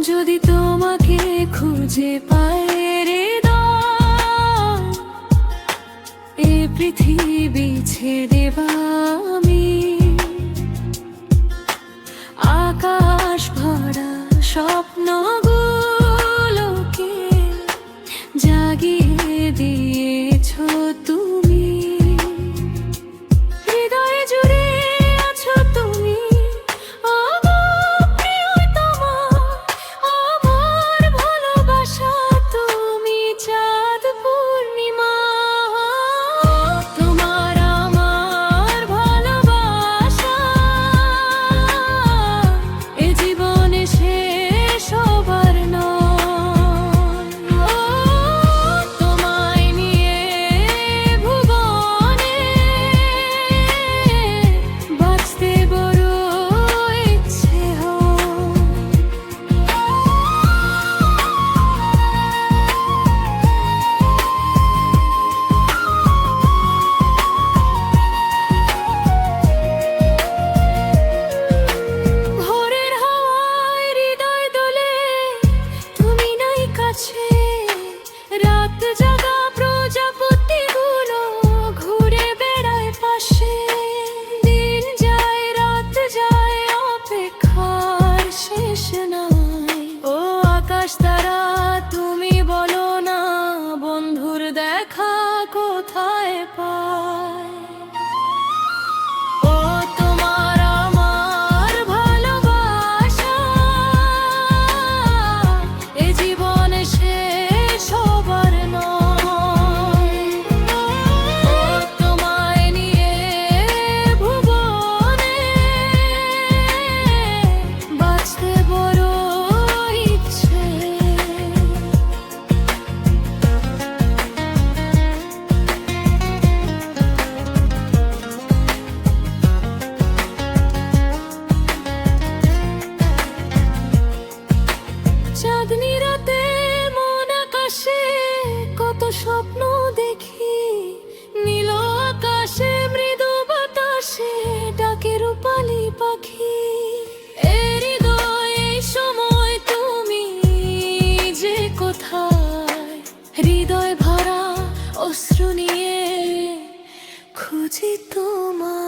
যদি তোমাকে খুঁজে পাই হৃদয়, এ পৃথিবী ছেড়ে আমি আকাশ ভরা স্বপ্নগুলোকে জাগিয়ে দিয়েছ তুমি। হৃদয়ে জুড়ে আছো তুমি, আমার প্রিয়তমা, আমার ভালোবাসা তুমি চাঁদ পূর্ণিমা। তোমার আমার ভালোবাসা এ জীবনে শেষ হবার নয়। তোমায় নিয়ে ভুবনে বাঁচতে বড় ইচ্ছে হয়। ভোরের হাওয়ায় হৃদয় দোলে, তুমি নাই কাছে। রাত জাগা প্রজাপতিগুলো ঘুরে বেড়ায় পাশে। দিন যায় রাত যায় অপেক্ষার শেষ নাই। ও আকাশ তারা তুমি বলো না, বন্ধুর দেখা কোথায় পায়? ও তোমার আমার ভালোবাসা এ জীবনে শেষ হবার নয়। ও তোমায় নিয়ে ভুবনে বাঁচতে বড় ইচ্ছে। চাঁদনি রাতে মন আকাশে কত স্বপ্ন দেখি। নীল আকাশে মৃদু বাতাসে ডাকে রূপালী পাখি। হৃদয় এই সময় তুমি যে কোথায়? হৃদয় ভরা অশ্রু নিয়ে খুঁজি তোমায়।